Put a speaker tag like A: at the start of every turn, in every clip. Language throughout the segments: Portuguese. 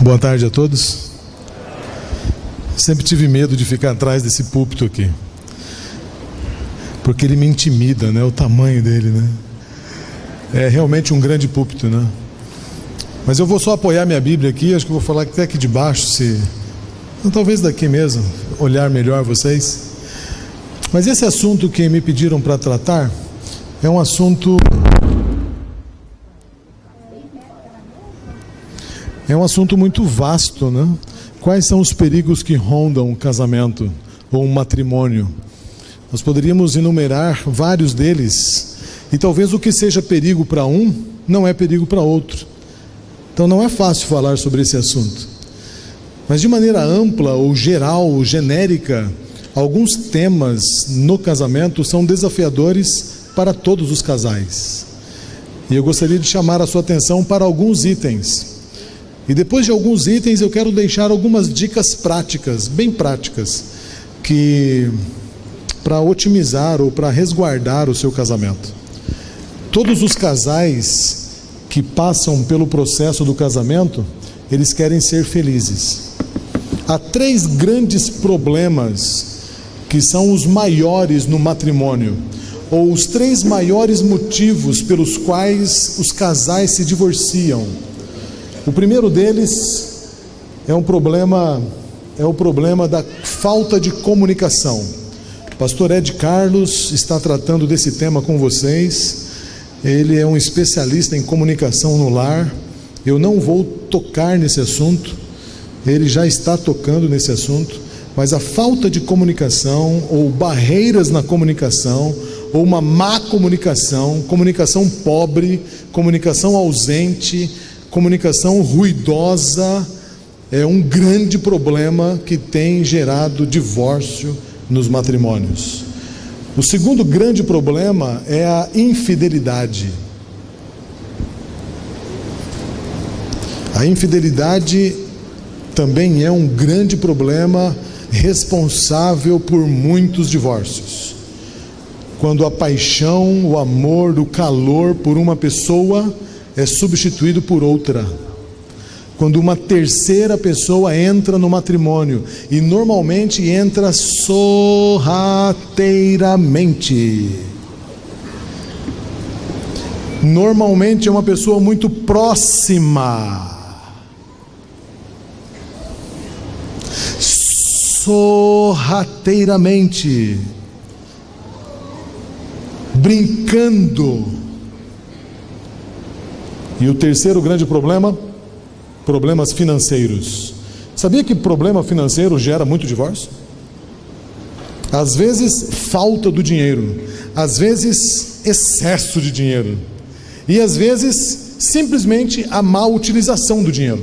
A: Boa tarde a todos. Sempre tive medo de ficar atrás desse púlpito aqui, porque ele me intimida, né? O tamanho dele, né? É realmente um grande púlpito, né? Mas eu vou só apoiar minha Bíblia aqui. Acho que vou falar até aqui de baixo, talvez daqui mesmo, olhar melhor vocês. Mas esse assunto que me pediram para tratar é um assunto muito vasto, né? Quais são os perigos que rondam um casamento ou um matrimônio? Nós poderíamos enumerar vários deles, e talvez o que seja perigo para um, não é perigo para outro. Então não é fácil falar sobre esse assunto. Mas de maneira ampla ou geral, ou genérica, alguns temas no casamento são desafiadores para todos os casais. E eu gostaria de chamar a sua atenção para alguns itens. E depois de alguns itens eu quero deixar algumas dicas práticas, bem práticas, para otimizar ou para resguardar o seu casamento. Todos os casais que passam pelo processo do casamento, eles querem ser felizes. Há 3 grandes problemas que são os maiores no matrimônio, ou os 3 maiores motivos pelos quais os casais se divorciam. O primeiro deles é o problema da falta de comunicação. O pastor Ed Carlos está tratando desse tema com vocês. Ele é um especialista em comunicação no lar. Eu não vou tocar nesse assunto, ele já está tocando nesse assunto, mas a falta de comunicação, ou barreiras na comunicação, ou uma má comunicação, comunicação pobre, comunicação ausente, comunicação ruidosa, é um grande problema que tem gerado divórcio nos matrimônios. O segundo grande problema é a infidelidade. A infidelidade também é um grande problema responsável por muitos divórcios. Quando a paixão, o amor, o calor por uma pessoa é substituído por outra. Quando uma terceira pessoa entra no matrimônio, e normalmente entra sorrateiramente. Normalmente é uma pessoa muito próxima. Sorrateiramente. Brincando. E o terceiro grande problema, problemas financeiros. Sabia que problema financeiro gera muito divórcio? Às vezes falta do dinheiro, às vezes excesso de dinheiro, e às vezes simplesmente a má utilização do dinheiro.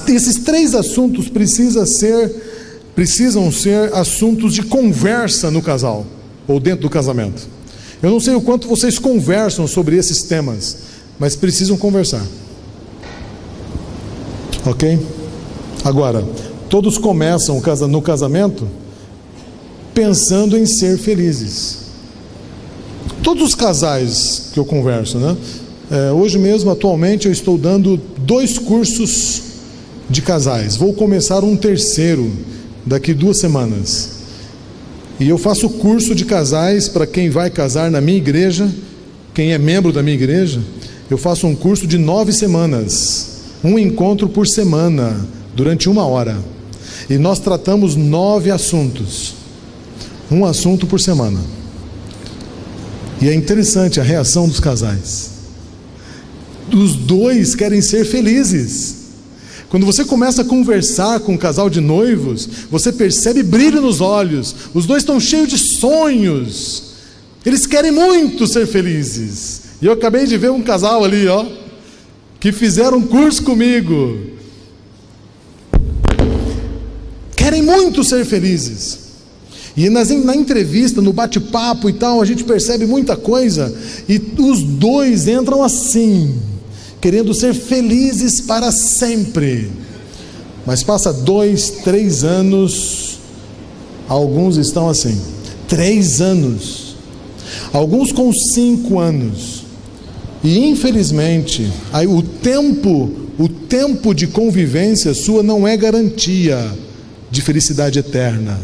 A: Esses 3 assuntos precisam ser assuntos de conversa no casal, ou dentro do casamento. Eu não sei o quanto vocês conversam sobre esses temas, mas precisam conversar. Ok? Agora, todos começam no casamento pensando em ser felizes. Todos os casais que eu converso, né? Hoje mesmo, atualmente, eu estou dando 2 cursos de casais. Vou começar um terceiro daqui 2 semanas. E eu faço curso de casais para quem vai casar na minha igreja, quem é membro da minha igreja. Eu faço um curso de 9 semanas, um encontro por semana, durante 1 hora. E nós tratamos 9 assuntos, um assunto por semana. E é interessante a reação dos casais. Os 2 querem ser felizes. Quando você começa a conversar com um casal de noivos, você percebe brilho nos olhos. Os 2 estão cheios de sonhos. Eles querem muito ser felizes. E eu acabei de ver um casal ali, que fizeram um curso comigo. Querem muito ser felizes. E na entrevista, no bate-papo e tal, a gente percebe muita coisa. E os 2 entram assim, querendo ser felizes para sempre. Mas passa 2, 3 anos, alguns estão assim, 3 anos, alguns com 5 anos, E infelizmente, aí o tempo o tempo de convivência sua não é garantia de felicidade eterna,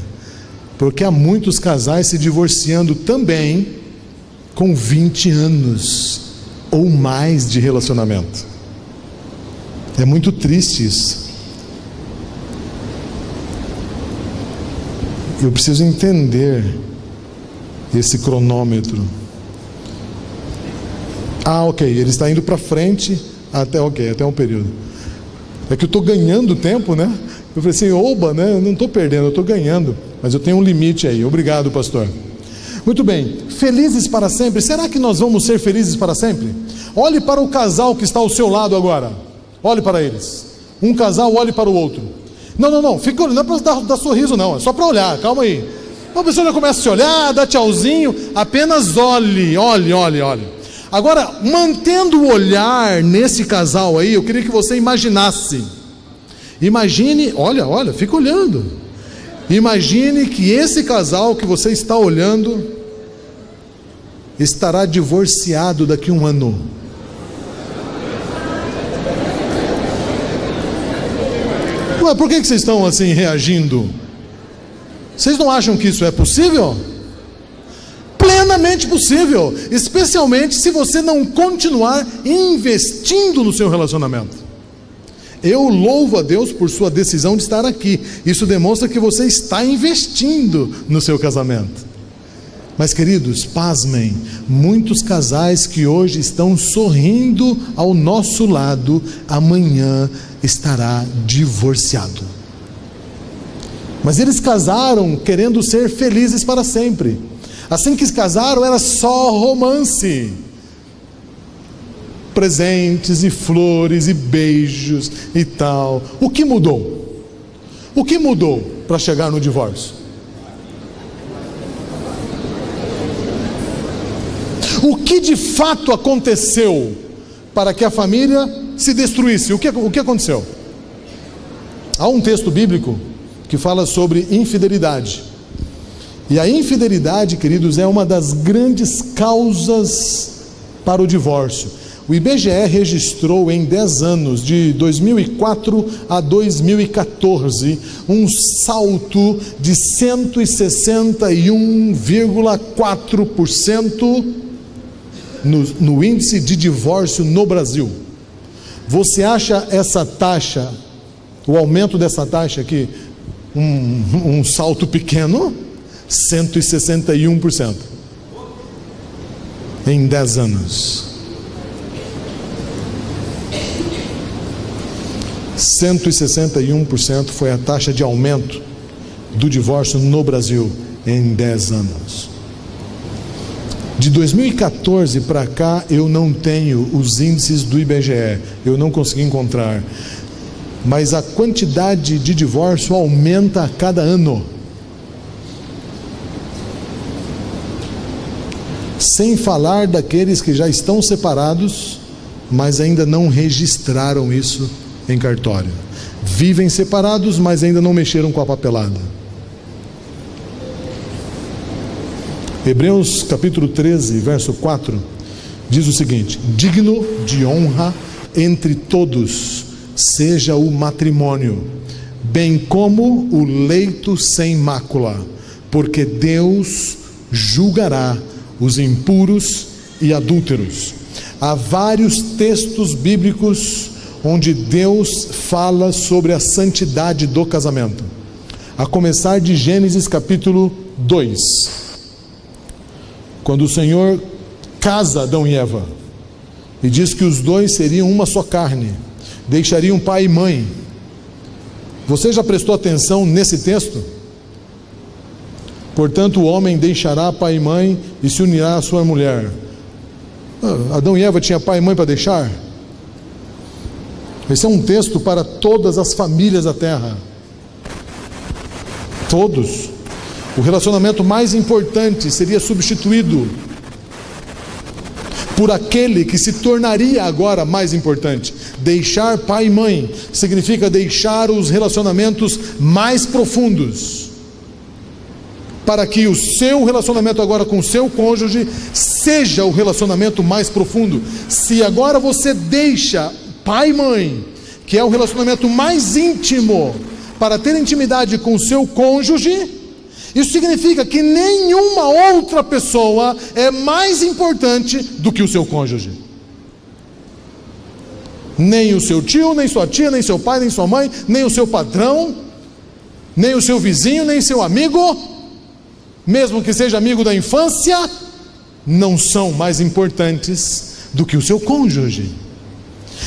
A: porque há muitos casais se divorciando também com 20 anos ou mais de relacionamento. É muito triste isso. Eu preciso entender esse cronômetro. Ok, ele está indo para frente até um período. É que eu estou ganhando tempo, né? Eu falei assim, oba, né? Eu não estou perdendo, eu estou ganhando. Mas eu tenho um limite aí. Obrigado, pastor. Muito bem, felizes para sempre. Será que nós vamos ser felizes para sempre? Olhe para o casal que está ao seu lado agora. Olhe para eles. Um casal olhe para o outro. Não, fica olhando, não é para dar sorriso não, é só para olhar, calma aí. Uma pessoa já começa a se olhar, dá tchauzinho, apenas olhe. Agora, mantendo o olhar nesse casal aí, eu queria que você imaginasse. Imagine, olha, fica olhando. Imagine que esse casal que você está olhando estará divorciado daqui a um ano. Ué, por que vocês estão assim reagindo? Vocês não acham que isso é possível? Plenamente possível, especialmente se você não continuar investindo no seu relacionamento. Eu louvo a Deus por sua decisão de estar aqui. Isso demonstra que você está investindo no seu casamento. Mas queridos, pasmem, muitos casais que hoje estão sorrindo ao nosso lado, amanhã estará divorciado. Mas eles casaram querendo ser felizes para sempre. Assim que se casaram era só romance, presentes e flores e beijos e tal. O que mudou? O que mudou para chegar no divórcio? O que de fato aconteceu para que a família se destruísse? O que aconteceu? Há um texto bíblico que fala sobre infidelidade. E a infidelidade, queridos, é uma das grandes causas para o divórcio. O IBGE registrou em 10 anos, de 2004 a 2014, um salto de 161,4% no índice de divórcio no Brasil. Você acha essa taxa, o aumento dessa taxa aqui, um salto pequeno? 161% em 10 anos. 161% foi a taxa de aumento do divórcio no Brasil em 10 anos. De 2014 para cá eu não tenho os índices do IBGE, eu não consegui encontrar, mas a quantidade de divórcio aumenta a cada ano. Sem falar daqueles que já estão separados, mas ainda não registraram isso em cartório. Vivem separados, mas ainda não mexeram com a papelada. Hebreus capítulo 13, verso 4, diz o seguinte: digno de honra entre todos seja o matrimônio, bem como o leito sem mácula, porque Deus julgará os impuros e adúlteros. Há vários textos bíblicos onde Deus fala sobre a santidade do casamento, a começar de Gênesis capítulo 2, quando o Senhor casa Adão e Eva e diz que os dois seriam uma só carne, deixariam pai e mãe. Você já prestou atenção nesse texto? Portanto, o homem deixará pai e mãe e se unirá à sua mulher. Adão e Eva tinham pai e mãe para deixar? Esse é um texto para todas as famílias da terra. Todos. O relacionamento mais importante seria substituído por aquele que se tornaria agora mais importante. Deixar pai e mãe significa deixar os relacionamentos mais profundos, para que o seu relacionamento agora com o seu cônjuge seja o relacionamento mais profundo. Se agora você deixa pai e mãe que é o relacionamento mais íntimo para ter intimidade com o seu cônjuge, isso significa que nenhuma outra pessoa é mais importante do que o seu cônjuge. Nem o seu tio, nem sua tia, nem seu pai, nem sua mãe, nem o seu patrão, nem o seu vizinho, nem seu amigo, mesmo que seja amigo da infância, não são mais importantes do que o seu cônjuge.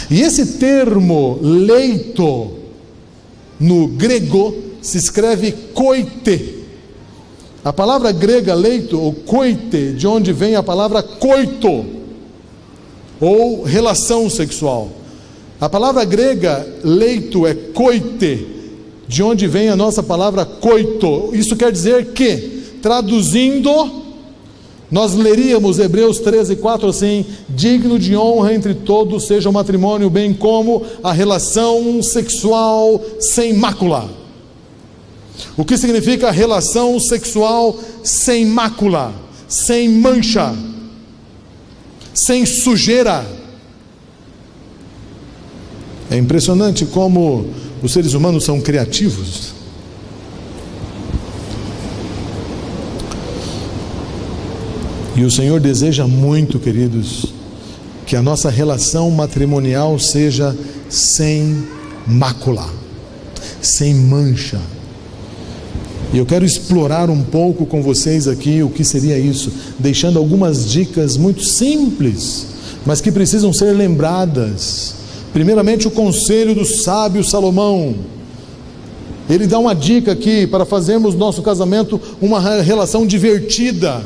A: E esse termo leito, no grego, se escreve koite. A palavra grega leito, ou koite, de onde vem a palavra coito, ou relação sexual. A palavra grega leito é koite, de onde vem a nossa palavra coito. Isso quer dizer que, traduzindo, nós leríamos Hebreus 13:4 assim: digno de honra entre todos seja o matrimônio, bem como a relação sexual sem mácula. O que significa relação sexual sem mácula, sem mancha, sem sujeira? É impressionante como os seres humanos são criativos. E o Senhor deseja muito, queridos, que a nossa relação matrimonial seja sem mácula, sem mancha. E eu quero explorar um pouco com vocês aqui o que seria isso, deixando algumas dicas muito simples, mas que precisam ser lembradas. Primeiramente, o conselho do sábio Salomão. Ele dá uma dica aqui para fazermos nosso casamento uma relação divertida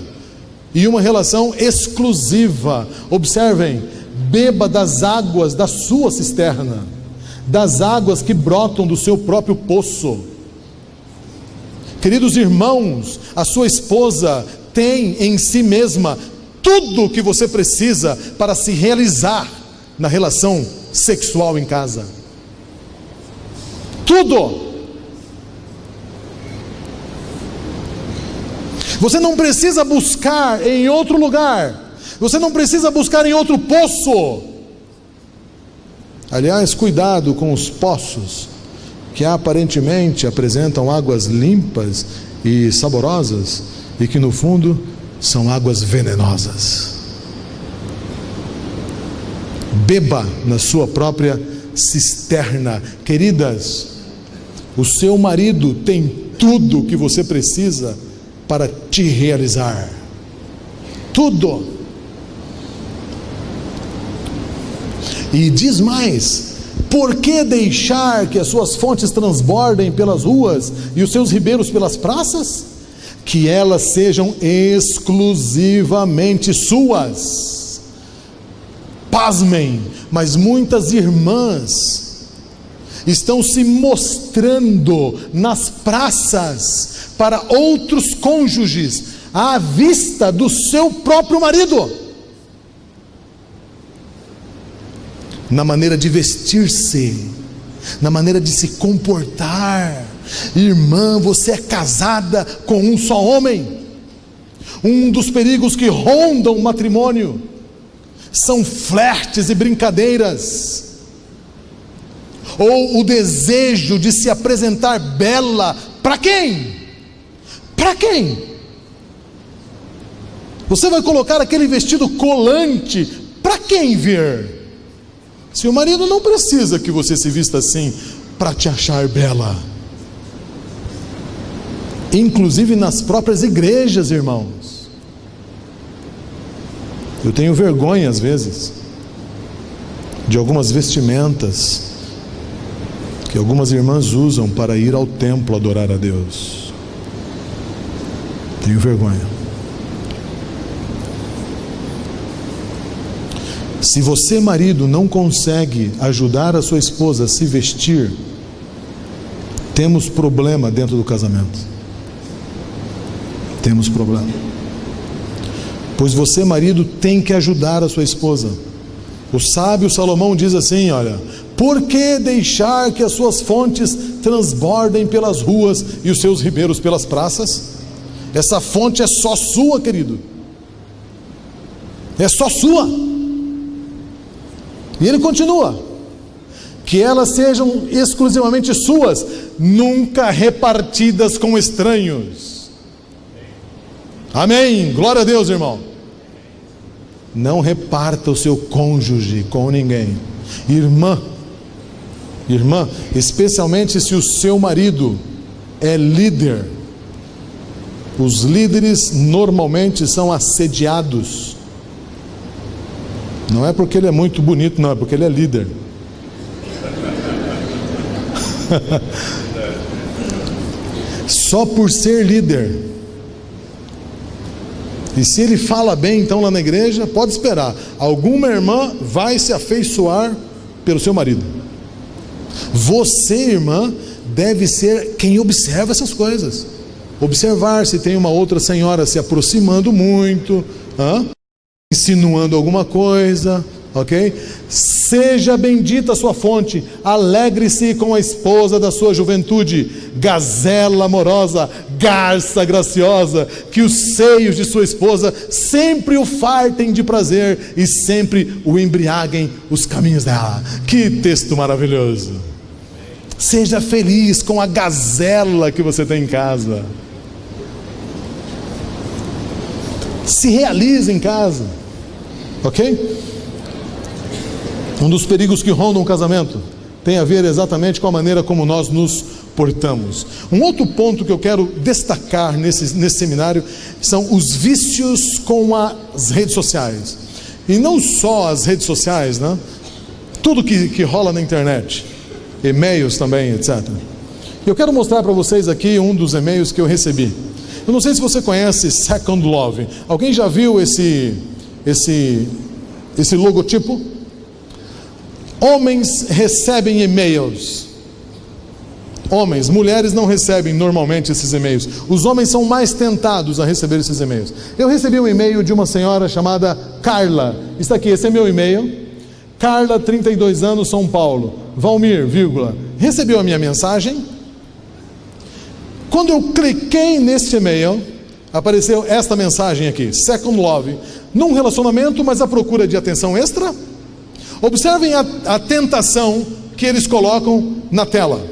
A: e uma relação exclusiva. Observem: beba das águas da sua cisterna, das águas que brotam do seu próprio poço. Queridos irmãos, a sua esposa tem em si mesma tudo o que você precisa para se realizar na relação sexual em casa. Tudo. Você não precisa buscar em outro lugar, você não precisa buscar em outro poço. Aliás, cuidado com os poços que aparentemente apresentam águas limpas e saborosas e que no fundo são águas venenosas. Beba na sua própria cisterna. Queridas, o seu marido tem tudo o que você precisa para te realizar. Tudo. E diz mais: por que deixar que as suas fontes transbordem pelas ruas e os seus ribeiros pelas praças? Que elas sejam exclusivamente suas. Pasmem, mas muitas irmãs estão se mostrando nas praças para outros cônjuges, à vista do seu próprio marido, na maneira de vestir-se, na maneira de se comportar. Irmã, você é casada com um só homem. Um dos perigos que rondam o matrimônio são flertes e brincadeiras, ou o desejo de se apresentar bela. Para quem? Para quem? Você vai colocar aquele vestido colante para quem ver? Se o marido não precisa que você se vista assim para te achar bela. Inclusive nas próprias igrejas, irmãos. Eu tenho vergonha às vezes de algumas vestimentas que algumas irmãs usam para ir ao templo adorar a Deus. Tenho vergonha. Se você, marido, não consegue ajudar a sua esposa a se vestir, temos problema dentro do casamento. Temos problema. Pois você, marido, tem que ajudar a sua esposa. O sábio Salomão diz assim: olha, por que deixar que as suas fontes transbordem pelas ruas e os seus ribeiros pelas praças? Essa fonte é só sua, querido. É só sua. E ele continua: que elas sejam exclusivamente suas, nunca repartidas com estranhos. Amém, glória a Deus, irmão. Não reparta o seu cônjuge com ninguém. Irmã, especialmente se o seu marido é líder. Os líderes normalmente são assediados. Não é porque ele é muito bonito, não, é porque ele é líder. Só por ser líder. E se ele fala bem então lá na igreja, pode esperar, alguma irmã vai se afeiçoar pelo seu marido. Você, irmã, deve ser quem observa essas coisas. Observar se tem uma outra senhora se aproximando muito, insinuando alguma coisa, ok? Seja bendita a sua fonte, alegre-se com a esposa da sua juventude, gazela amorosa, garça graciosa, que os seios de sua esposa sempre o fartem de prazer e sempre o embriaguem os caminhos dela. Que texto maravilhoso! Seja feliz com a gazela que você tem em casa. Se realize em casa, ok? Um dos perigos que rondam o casamento tem a ver exatamente com a maneira como nós nos portamos. Um outro ponto que eu quero destacar nesse seminário são os vícios com as redes sociais. E não só as redes sociais, né? Tudo que rola na internet, e-mails também, etc. Eu quero mostrar para vocês aqui um dos e-mails que eu recebi. Eu não sei se você conhece Second Love. Alguém já viu esse logotipo? Homens recebem e-mails. Homens, mulheres não recebem normalmente esses e-mails. Os homens são mais tentados a receber esses e-mails. Eu recebi um e-mail de uma senhora chamada Carla. Está aqui, esse é meu e-mail. Carla, 32 anos, São Paulo. Valmir, vírgula. Recebeu a minha mensagem? Quando eu cliquei nesse e-mail, apareceu esta mensagem aqui: Second Love, num relacionamento, mas à procura de atenção extra. Observem a tentação que eles colocam na tela.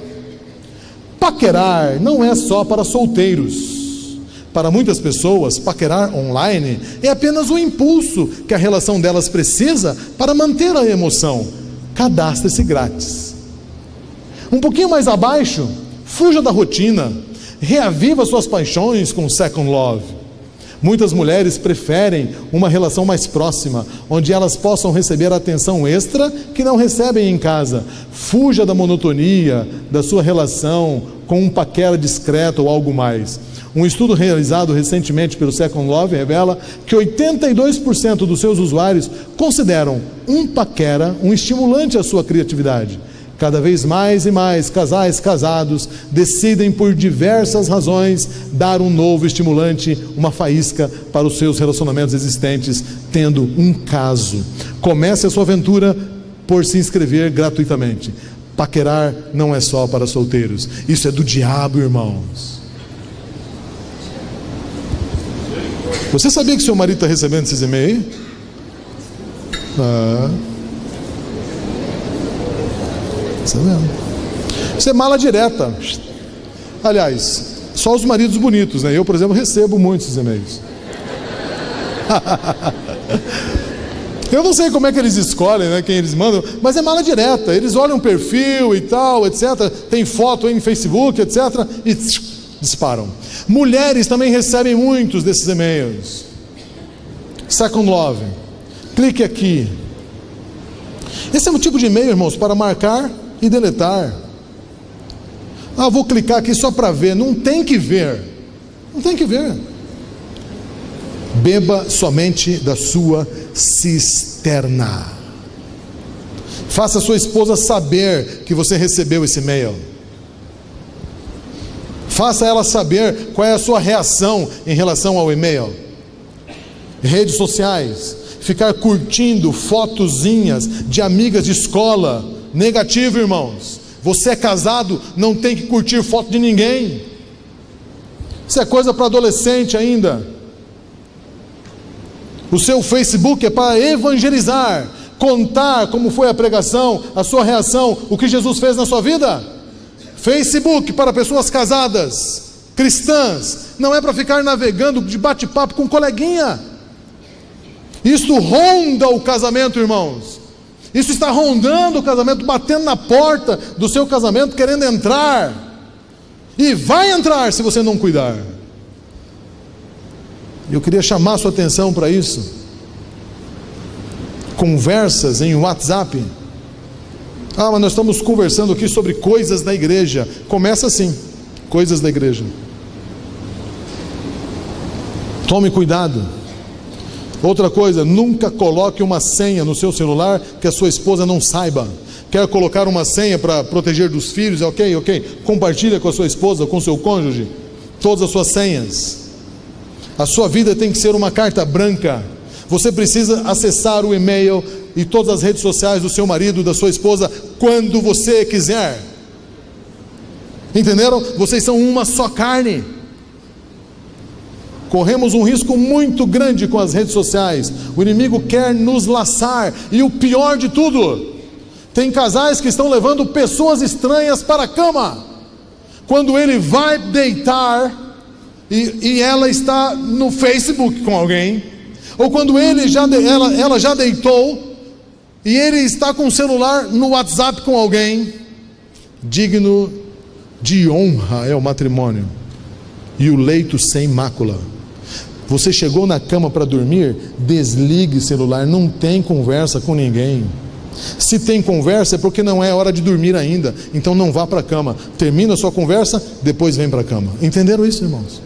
A: Paquerar não é só para solteiros. Para muitas pessoas, paquerar online é apenas o impulso que a relação delas precisa para manter a emoção. Cadastre-se grátis. Um pouquinho mais abaixo, fuja da rotina. Reaviva suas paixões com Second Love. Muitas mulheres preferem uma relação mais próxima, onde elas possam receber atenção extra que não recebem em casa. Fuja da monotonia da sua relação com um paquera discreto ou algo mais. Um estudo realizado recentemente pelo Second Love revela que 82% dos seus usuários consideram um paquera um estimulante à sua criatividade. Cada vez mais e mais casais casados decidem por diversas razões dar um novo estimulante, uma faísca para os seus relacionamentos existentes, tendo um caso. Comece a sua aventura por se inscrever gratuitamente. Paquerar não é só para solteiros. Isso é do diabo, irmãos. Você sabia que seu marido está recebendo esses e-mails? Isso é mala direta. Aliás, só os maridos bonitos, né? Eu, por exemplo, recebo muitos e-mails. Eu não sei como é que eles escolhem, né, quem eles mandam, mas é mala direta. Eles olham o perfil e tal, etc. Tem foto aí no Facebook, etc. E disparam. Mulheres também recebem muitos desses e-mails. Second Love. Clique aqui. Esse é um tipo de e-mail, irmãos, para marcar e deletar. Vou clicar aqui só para ver. Não tem que ver. Não tem que ver. Beba somente da sua cisterna. Faça a sua esposa saber que você recebeu esse e-mail. Faça ela saber qual é a sua reação em relação ao e-mail. Redes sociais. Ficar curtindo fotozinhas de amigas de escola. Negativo, irmãos. Você é casado, não tem que curtir foto de ninguém. Isso é coisa para adolescente ainda. O seu Facebook é para evangelizar. contar como foi a pregação, a sua reação, o que Jesus fez na sua vida? Facebook para pessoas casadas, cristãs, não é para ficar navegando de bate-papo com coleguinha. Isso ronda o casamento, irmãos. Isso está rondando o casamento, batendo na porta do seu casamento, querendo entrar. E vai entrar se você não cuidar. Eu queria chamar a sua atenção para isso. Conversas em WhatsApp. Mas nós estamos conversando aqui sobre coisas da igreja. Começa assim, coisas da igreja. Tome cuidado. Outra coisa, nunca coloque uma senha no seu celular que a sua esposa não saiba. Quer colocar uma senha para proteger dos filhos? Ok. Compartilha com a sua esposa, com o seu cônjuge, todas as suas senhas. A sua vida tem que ser uma carta branca. Você precisa acessar o e-mail e todas as redes sociais do seu marido, da sua esposa, quando você quiser. Entenderam? Vocês são uma só carne. Corremos um risco muito grande com as redes sociais. O inimigo quer nos laçar. E o pior de tudo, tem casais que estão levando pessoas estranhas para a cama. Quando ele vai deitar e ela está no Facebook com alguém, ou quando ela já deitou e ele está com o celular no WhatsApp com alguém. Digno de honra é o matrimônio e o leito sem mácula. Você chegou na cama para dormir, desligue o celular, não tem conversa com ninguém. Se tem conversa é porque não é hora de dormir ainda, então não vá para a cama. Termina a sua conversa, depois vem para a cama. Entenderam isso, irmãos?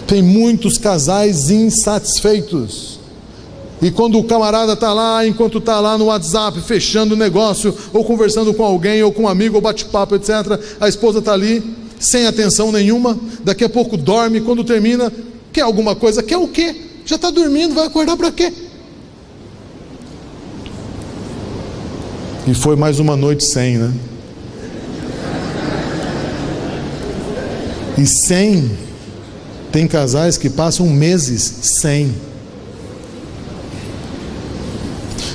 A: Tem muitos casais insatisfeitos. E quando o camarada está lá, enquanto está lá no WhatsApp, fechando o negócio, ou conversando com alguém, ou com um amigo, ou bate-papo, etc., a esposa está ali, sem atenção nenhuma, daqui a pouco dorme, quando termina, quer alguma coisa, quer o quê? Já está dormindo, vai acordar para quê? E foi mais uma noite sem, né? E sem, tem casais que passam meses sem.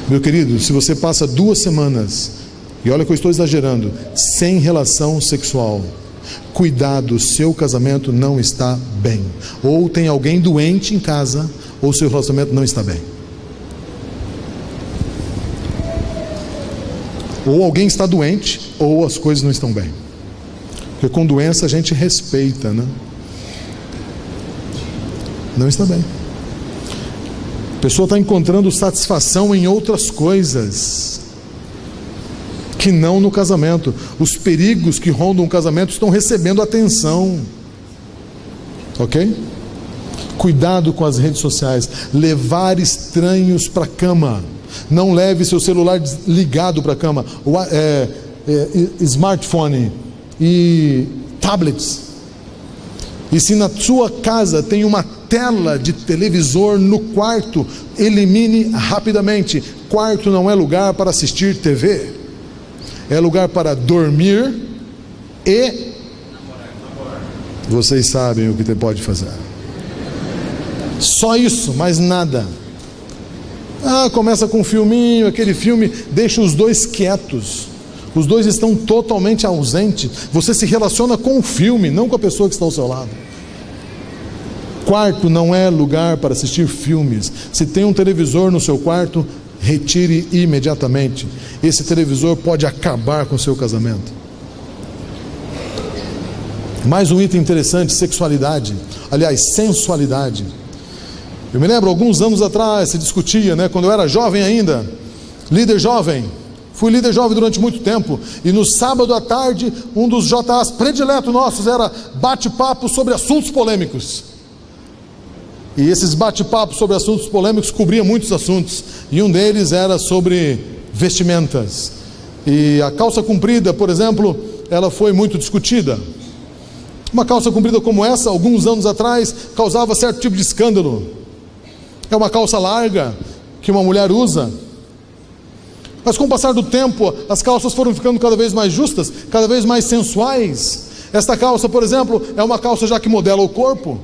A: Meu querido, se você passa 2 semanas, e olha que eu estou exagerando, sem relação sexual, cuidado, seu casamento não está bem. Ou tem alguém doente em casa, ou seu relacionamento não está bem. Ou alguém está doente, ou as coisas não estão bem. Porque com doença a gente respeita, né? Não está bem. A pessoa está encontrando satisfação em outras coisas que não no casamento. Os perigos que rondam o casamento estão recebendo atenção. Ok? Cuidado com as redes sociais. Levar estranhos para a cama. Não leve seu celular ligado para a cama. Smartphone e tablets. E se na sua casa tem uma tela de televisor no quarto, elimine rapidamente. Quarto não é lugar para assistir TV. É lugar para dormir e vocês sabem o que pode fazer. Só isso, mais nada. Começa com um filminho, aquele filme, deixa os dois quietos. Os dois estão totalmente ausentes. Você se relaciona com o filme, não com a pessoa que está ao seu lado. Quarto não é lugar para assistir filmes. Se tem um televisor no seu quarto, retire imediatamente. Esse televisor pode acabar com o seu casamento. Mais um item interessante: sexualidade. Aliás, sensualidade. Eu me lembro, alguns anos atrás, se discutia, quando eu era jovem ainda, líder jovem. Fui líder jovem durante muito tempo. E no sábado à tarde, um dos JAs prediletos nossos era bate-papo sobre assuntos polêmicos. E esses bate-papos sobre assuntos polêmicos cobriam muitos assuntos. E um deles era sobre vestimentas. E a calça comprida, por exemplo, ela foi muito discutida. Uma calça comprida como essa, alguns anos atrás, causava certo tipo de escândalo. É uma calça larga que uma mulher usa. Mas com o passar do tempo, as calças foram ficando cada vez mais justas, cada vez mais sensuais. Esta calça, por exemplo, é uma calça já que modela o corpo.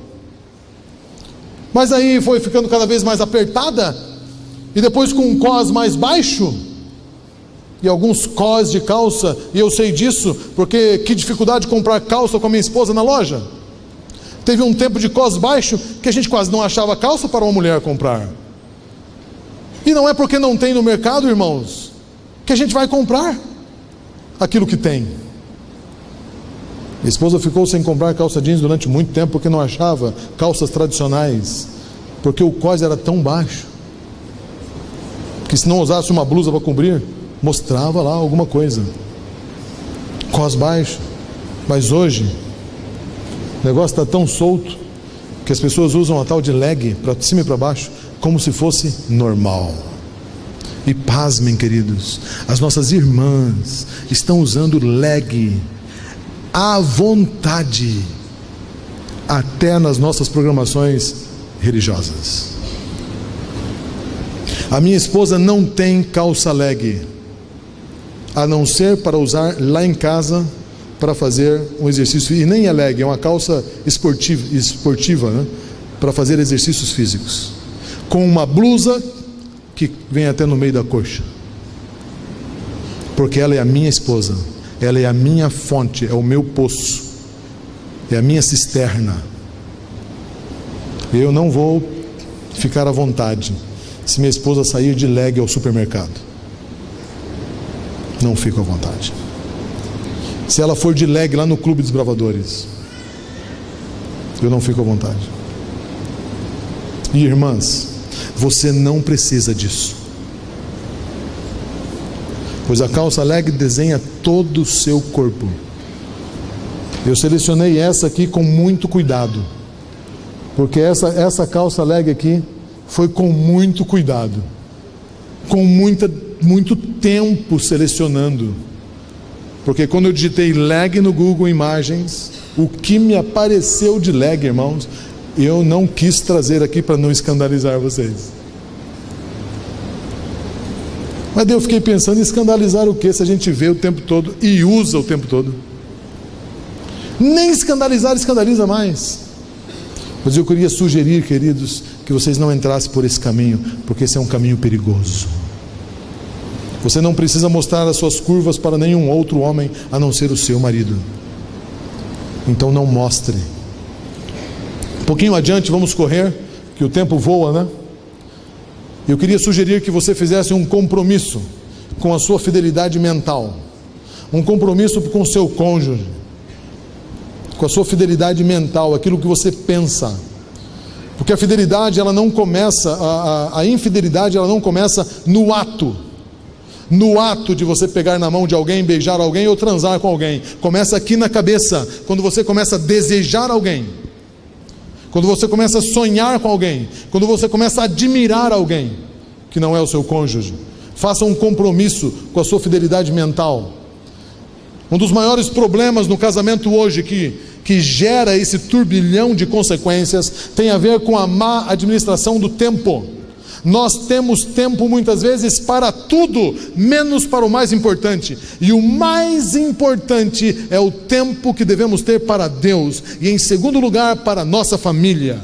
A: Mas aí foi ficando cada vez mais apertada. e depois com um cós mais baixo, e alguns cós de calça, e eu sei disso, porque que dificuldade de comprar calça com a minha esposa na loja. Teve um tempo de cós baixo, que a gente quase não achava calça para uma mulher comprar. E não é porque não tem no mercado, irmãos, que a gente vai comprar aquilo que tem. Minha esposa ficou sem comprar calça jeans durante muito tempo, porque não achava calças tradicionais, porque o cós era tão baixo, que se não usasse uma blusa para cobrir, mostrava lá alguma coisa, cós baixo. Mas hoje o negócio está tão solto, que as pessoas usam a tal de leg, para cima e para baixo, como se fosse normal. E pasmem, queridos, as nossas irmãs estão usando leg à vontade, até nas nossas programações religiosas. A minha esposa não tem calça leg, a não ser para usar lá em casa, para fazer um exercício, e nem é leg, é uma calça esportiva, né? Para fazer exercícios físicos, com uma blusa que vem até no meio da coxa, porque ela é a minha esposa, ela é a minha fonte, é o meu poço, é a minha cisterna. Eu não vou ficar à vontade se minha esposa sair de leg ao supermercado, não fico à vontade. Se ela for de leg lá no Clube dos Bravadores, eu não fico à vontade. E irmãs, você não precisa disso, pois a calça leg desenha todo o seu corpo. Eu selecionei essa aqui com muito cuidado, porque essa calça leg aqui foi com muito cuidado, com muito tempo selecionando, porque quando eu digitei leg no Google Imagens, o que me apareceu de leg, irmãos, eu não quis trazer aqui para não escandalizar vocês. Mas daí eu fiquei pensando em escandalizar o que, se a gente vê o tempo todo e usa o tempo todo? Nem escandalizar escandaliza mais. Mas eu queria sugerir, queridos, que vocês não entrassem por esse caminho, porque esse é um caminho perigoso. Você não precisa mostrar as suas curvas para nenhum outro homem, a não ser o seu marido. Então não mostre. Um pouquinho adiante, vamos correr, que o tempo voa, né? Eu queria sugerir que você fizesse um compromisso com a sua fidelidade mental, um compromisso com o seu cônjuge, com a sua fidelidade mental, aquilo que você pensa, porque a fidelidade, ela não começa, a infidelidade, ela não começa no ato de você pegar na mão de alguém, beijar alguém ou transar com alguém. Começa aqui na cabeça, quando você começa a desejar alguém, quando você começa a sonhar com alguém, quando você começa a admirar alguém que não é o seu cônjuge. Faça um compromisso com a sua fidelidade mental. Um dos maiores problemas no casamento hoje, que gera esse turbilhão de consequências, tem a ver com a má administração do tempo. Nós temos tempo muitas vezes para tudo, menos para o mais importante. E o mais importante é o tempo que devemos ter para Deus, e em segundo lugar para a nossa família.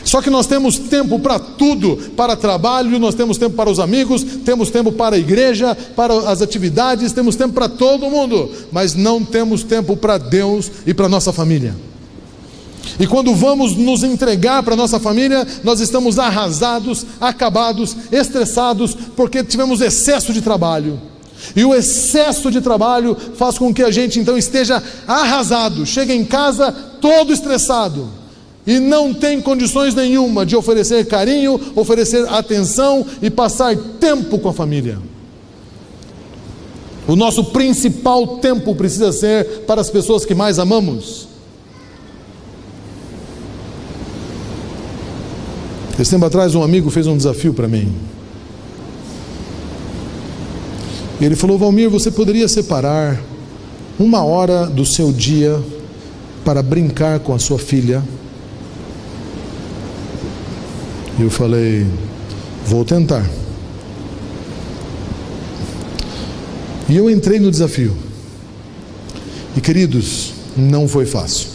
A: Só que nós temos tempo para tudo, para trabalho, nós temos tempo para os amigos, temos tempo para a igreja, para as atividades, temos tempo para todo mundo, mas não temos tempo para Deus e para a nossa família. E quando vamos nos entregar para a nossa família, nós estamos arrasados, acabados, estressados, porque tivemos excesso de trabalho. E o excesso de trabalho faz com que a gente então esteja arrasado, chega em casa todo estressado, e não tem condições nenhuma de oferecer carinho, oferecer atenção e passar tempo com a família. O nosso principal tempo precisa ser para as pessoas que mais amamos. Esse tempo atrás um amigo fez um desafio para mim. Ele falou: Valmir, você poderia separar 1 hora do seu dia para brincar com a sua filha? E eu falei: vou tentar. E eu entrei no desafio. E queridos, não foi fácil.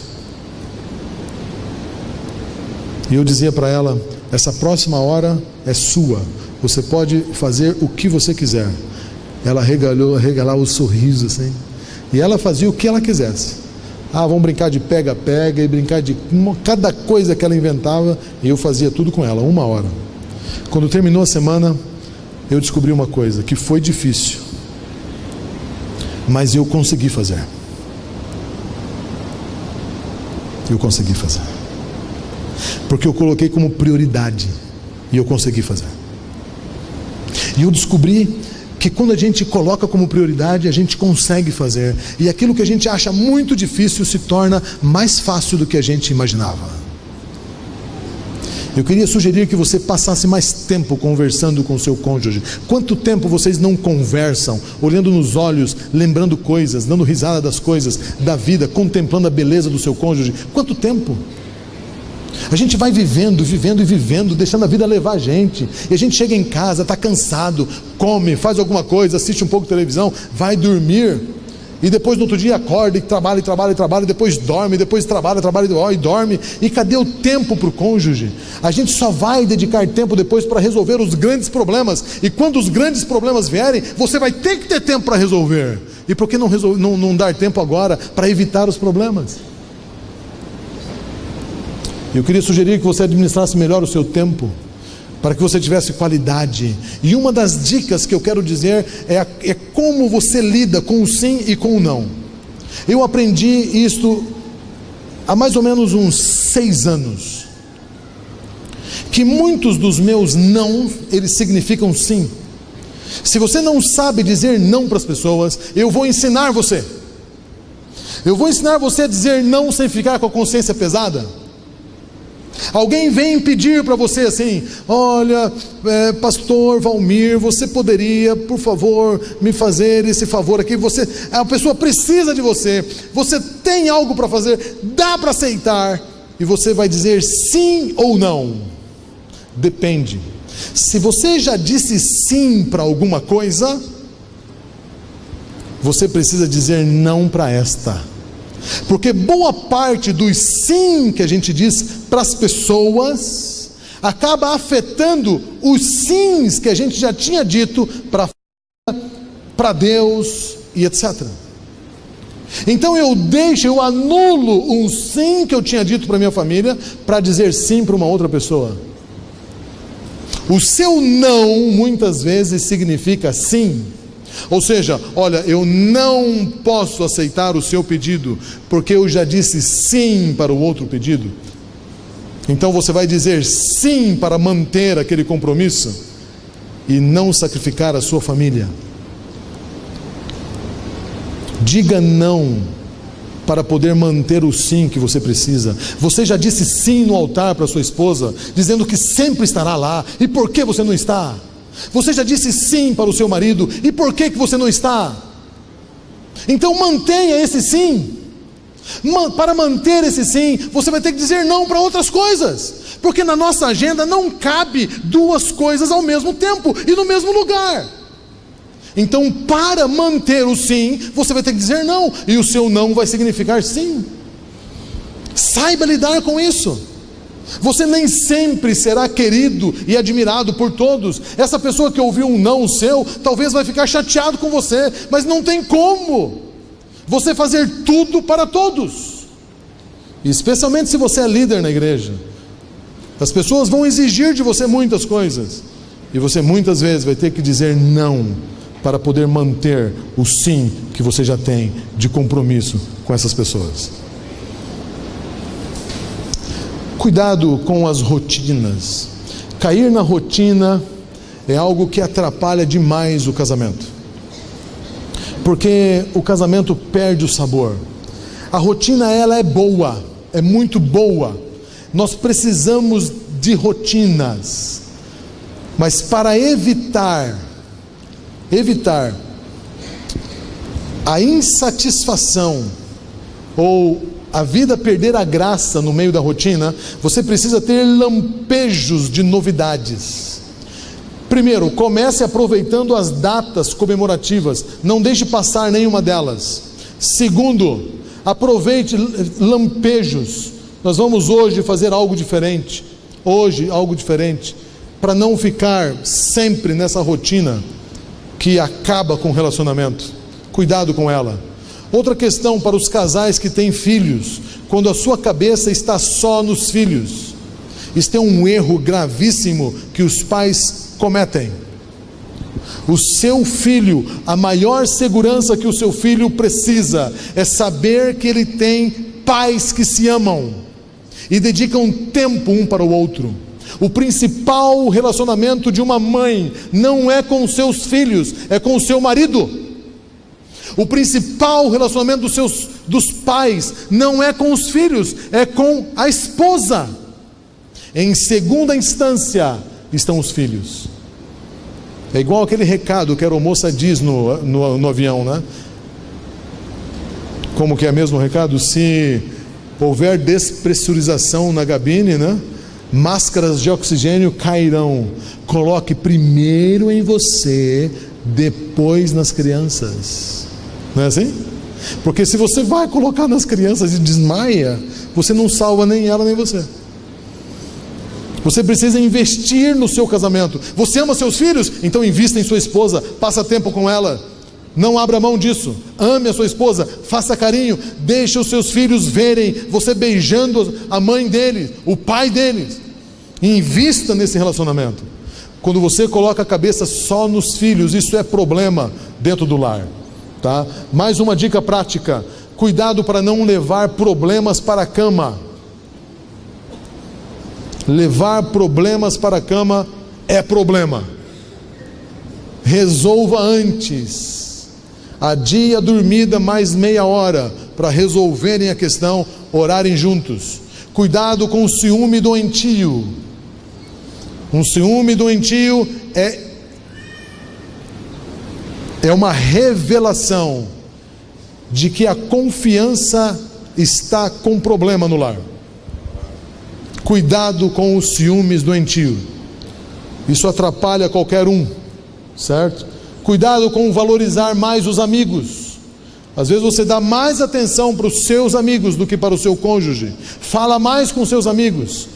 A: E eu dizia para ela: essa próxima hora é sua, você pode fazer o que você quiser. Ela regalava o sorriso assim, e ela fazia o que ela quisesse. Vamos brincar de pega-pega, e brincar de cada coisa que ela inventava, e eu fazia tudo com ela, 1 hora. Quando terminou a semana, eu descobri uma coisa, que foi difícil, mas eu consegui fazer. Porque eu coloquei como prioridade, e eu consegui fazer. E eu descobri que quando a gente coloca como prioridade, a gente consegue fazer, e aquilo que a gente acha muito difícil se torna mais fácil do que a gente imaginava. Eu queria sugerir que você passasse mais tempo conversando com o seu cônjuge. Quanto tempo vocês não conversam, olhando nos olhos, lembrando coisas, dando risada das coisas, da vida, contemplando a beleza do seu cônjuge? Quanto tempo? A gente vai vivendo, deixando a vida levar a gente, e a gente chega em casa, está cansado, come, faz alguma coisa, assiste um pouco de televisão, vai dormir, e depois no outro dia acorda e trabalha, depois dorme, depois trabalha e dorme. E cadê o tempo para o cônjuge? A gente só vai dedicar tempo depois para resolver os grandes problemas, e quando os grandes problemas vierem, você vai ter que ter tempo para resolver. E por que não dar tempo agora para evitar os problemas? Eu queria sugerir que você administrasse melhor o seu tempo, para que você tivesse qualidade. E uma das dicas que eu quero dizer é como você lida com o sim e com o não. Eu aprendi isto há mais ou menos uns 6 anos, que muitos dos meus não, eles significam sim. Se você não sabe dizer não para as pessoas, eu vou ensinar você. Eu vou ensinar você a dizer não sem ficar com a consciência pesada. Alguém vem pedir para você assim: olha, pastor Valmir, você poderia, por favor, me fazer esse favor aqui? A pessoa precisa de você, você tem algo para fazer, dá para aceitar, e você vai dizer sim ou não? Depende. Se você já disse sim para alguma coisa, você precisa dizer não para esta. Porque boa parte dos sim que a gente diz para as pessoas acaba afetando os sims que a gente já tinha dito para Deus e etc. Então eu anulo um sim que eu tinha dito para minha família para dizer sim para uma outra pessoa. O seu não muitas vezes significa sim. Ou seja, olha, eu não posso aceitar o seu pedido, porque eu já disse sim para o outro pedido. Então você vai dizer sim para manter aquele compromisso e não sacrificar a sua família. Diga não para poder manter o sim que você precisa. Você já disse sim no altar para sua esposa, dizendo que sempre estará lá, e por que você não está? Você já disse sim para o seu marido, e por que você não está? Então mantenha esse sim. Para manter esse sim, você vai ter que dizer não para outras coisas, porque na nossa agenda não cabe 2 coisas ao mesmo tempo e no mesmo lugar. Então, para manter o sim, você vai ter que dizer não, e o seu não vai significar sim. Saiba lidar com isso. Você nem sempre será querido e admirado por todos. Essa pessoa que ouviu um não seu, talvez vai ficar chateado com você, mas não tem como você fazer tudo para todos, especialmente se você é líder na igreja. As pessoas vão exigir de você muitas coisas, e você muitas vezes vai ter que dizer não, para poder manter o sim que você já tem de compromisso com essas pessoas. Cuidado com as rotinas. Cair na rotina é algo que atrapalha demais o casamento, porque o casamento perde o sabor. A rotina, ela é boa, é muito boa. Nós precisamos de rotinas, mas para evitar a insatisfação ou a vida perder a graça no meio da rotina, você precisa ter lampejos de novidades. Primeiro, comece aproveitando as datas comemorativas, não deixe passar nenhuma delas. Segundo, aproveite lampejos. Nós vamos hoje fazer algo diferente. para não ficar sempre nessa rotina que acaba com o relacionamento. Cuidado com ela. Outra questão para os casais que têm filhos: quando a sua cabeça está só nos filhos. Isso é um erro gravíssimo que os pais cometem. O seu filho, a maior segurança que o seu filho precisa é saber que ele tem pais que se amam e dedicam tempo um para o outro. O principal relacionamento de uma mãe não é com os seus filhos, é com o seu marido. O principal relacionamento dos pais não é com os filhos, é com a esposa. Em segunda instância estão os filhos. É igual aquele recado que a aeromoça diz no avião, né? Como que é mesmo o recado? Se houver despressurização na cabine, né? Máscaras de oxigênio cairão. Coloque primeiro em você, depois nas crianças. Não é assim? Porque se você vai colocar nas crianças e desmaia, você não salva nem ela nem você. Você precisa investir no seu casamento. Você ama seus filhos? Então invista em sua esposa, passa tempo com ela. Não abra mão disso. Ame a sua esposa, faça carinho, deixe os seus filhos verem você beijando a mãe deles, o pai deles. Invista nesse relacionamento. Quando você coloca a cabeça só nos filhos, isso é problema dentro do lar, tá? Mais uma dica prática: cuidado para não levar problemas para a cama. Levar problemas para a cama é problema. Resolva antes. Adie a dormida mais meia hora para resolverem a questão, orarem juntos. Cuidado com o ciúme doentio. Um ciúme doentio é uma revelação de que a confiança está com problema no lar. Cuidado com os ciúmes doentio. Isso atrapalha qualquer um, certo? Cuidado com valorizar mais os amigos. Às vezes você dá mais atenção para os seus amigos do que para o seu cônjuge. Fala mais com seus amigos.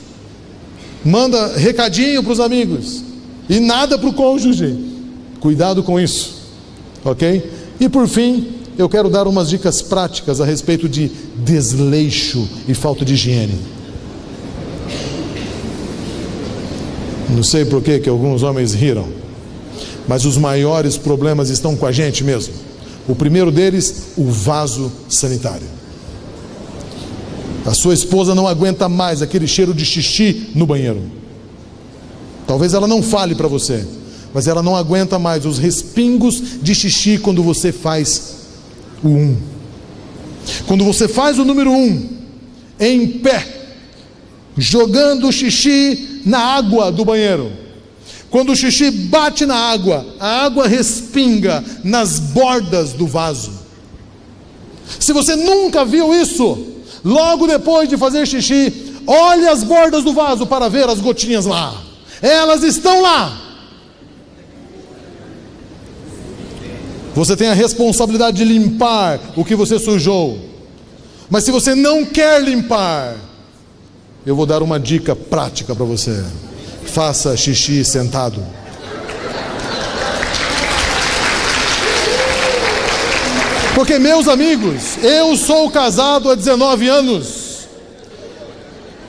A: Manda recadinho para os amigos e nada para o cônjuge. Cuidado com isso, ok? E por fim, eu quero dar umas dicas práticas a respeito de desleixo e falta de higiene. Não sei por que alguns homens riram, mas os maiores problemas estão com a gente mesmo. O primeiro deles, o vaso sanitário. A sua esposa não aguenta mais aquele cheiro de xixi no banheiro. Talvez ela não fale para você, mas ela não aguenta mais os respingos de xixi quando você faz o 1. Quando você faz o número 1, em pé, jogando o xixi na água do banheiro. Quando o xixi bate na água, a água respinga nas bordas do vaso. Se você nunca viu isso, logo depois de fazer xixi, olhe as bordas do vaso para ver as gotinhas lá. Elas estão lá. Você tem a responsabilidade de limpar o que você sujou. Mas se você não quer limpar, eu vou dar uma dica prática para você: faça xixi sentado. Porque, meus amigos, eu sou casado há 19 anos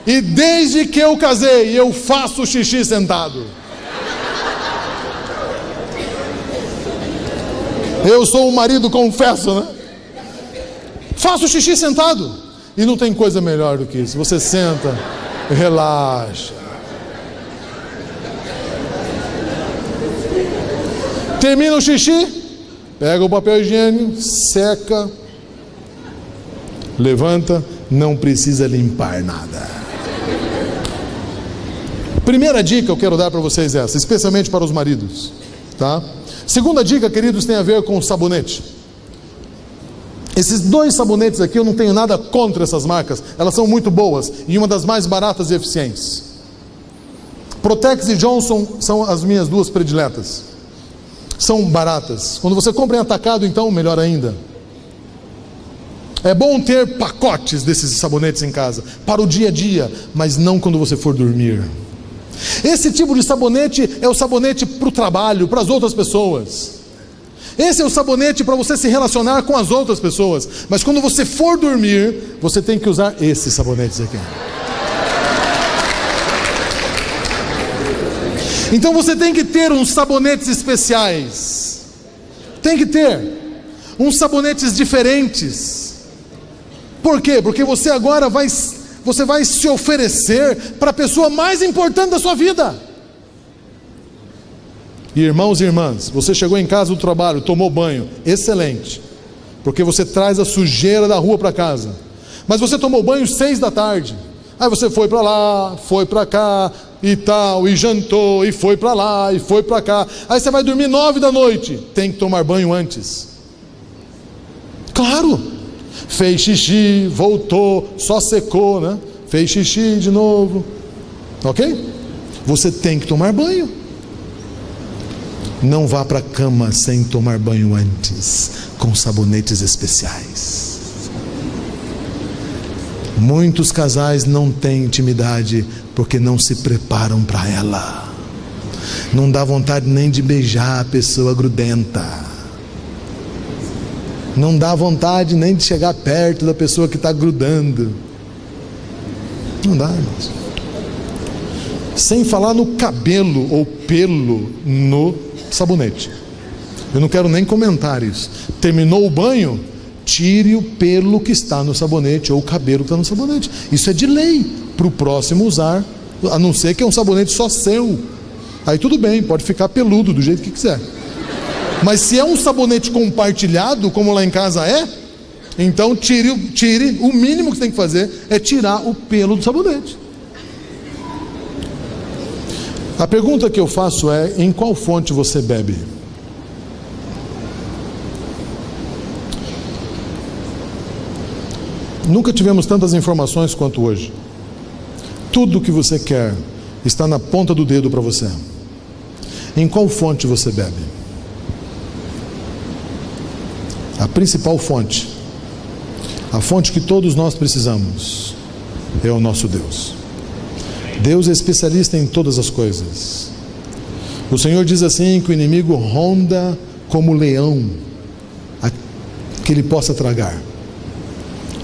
A: e desde que eu casei eu faço xixi sentado. Eu sou um marido, confesso, né? Faço xixi sentado. E não tem coisa melhor do que isso. Você senta, relaxa. Termina o xixi, pega o papel higiênico, seca, levanta, não precisa limpar nada. Primeira dica eu quero dar para vocês essa, especialmente para os maridos, tá? Segunda dica, queridos, tem a ver com o sabonete. Esses 2 sabonetes aqui, eu não tenho nada contra essas marcas, elas são muito boas e uma das mais baratas e eficientes. Protex e Johnson são as minhas 2 prediletas. São baratas. Quando você compra em atacado, então melhor ainda. É bom ter pacotes desses sabonetes em casa para o dia a dia, mas não quando você for dormir. Esse tipo de sabonete é o sabonete para o trabalho, para as outras pessoas. Esse é o sabonete para você se relacionar com as outras pessoas. Mas quando você for dormir, você tem que usar esses sabonetes aqui. Então você tem que ter uns sabonetes especiais. Tem que ter uns sabonetes diferentes. Por quê? Porque você agora vai se oferecer para a pessoa mais importante da sua vida. Irmãos e irmãs, você chegou em casa do trabalho, tomou banho, excelente, porque você traz a sujeira da rua para casa. Mas você tomou banho 6 da tarde, aí você foi para lá, foi para cá e tal, e jantou, e foi para lá, e foi para cá. Aí você vai dormir 9 da noite, tem que tomar banho antes. Claro, fez xixi, voltou, só secou, né? Fez xixi de novo, ok? Você tem que tomar banho. Não vá para a cama sem tomar banho antes, com sabonetes especiais. Muitos casais não têm intimidade porque não se preparam para ela. Não dá vontade nem de beijar a pessoa grudenta. Não dá vontade nem de chegar perto da pessoa que está grudando. Não dá, irmãos. Sem falar no cabelo ou pelo no sabonete. Eu não quero nem comentar isso. Terminou o banho, tire o pelo que está no sabonete ou o cabelo que está no sabonete. Isso é de lei para o próximo usar, a não ser que é um sabonete só seu. Aí tudo bem, pode ficar peludo do jeito que quiser. Mas se é um sabonete compartilhado, como lá em casa é, então tire, o mínimo que você tem que fazer é tirar o pelo do sabonete. A pergunta que eu faço é: em qual fonte você bebe? Nunca tivemos tantas informações quanto hoje. Tudo o que você quer está na ponta do dedo para você. Em qual fonte você bebe? A principal fonte, a fonte que todos nós precisamos, é o nosso Deus. Deus é especialista em todas as coisas. O Senhor diz assim que o inimigo ronda como leão, que ele possa tragar.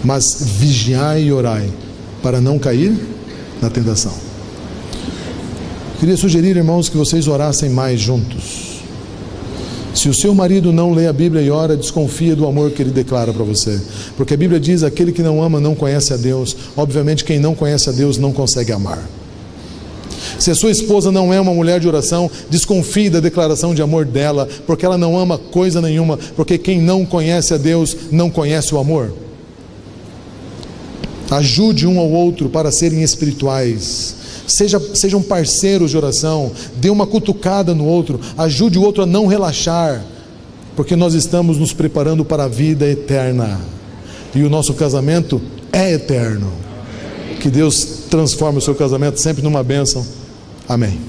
A: Mas vigiai e orai, para não cair na tentação. Queria sugerir, irmãos, que vocês orassem mais juntos. Se o seu marido não lê a Bíblia e ora, desconfia do amor que ele declara para você. Porque a Bíblia diz: aquele que não ama não conhece a Deus. Obviamente quem não conhece a Deus não consegue amar. Se a sua esposa não é uma mulher de oração, desconfie da declaração de amor dela, porque ela não ama coisa nenhuma, porque quem não conhece a Deus não conhece o amor. Ajude um ao outro para serem espirituais. Sejam parceiros de oração. Dê uma cutucada no outro. Ajude o outro a não relaxar, porque nós estamos nos preparando para a vida eterna, e o nosso casamento é eterno. Que Deus transforme o seu casamento sempre numa bênção. Amém.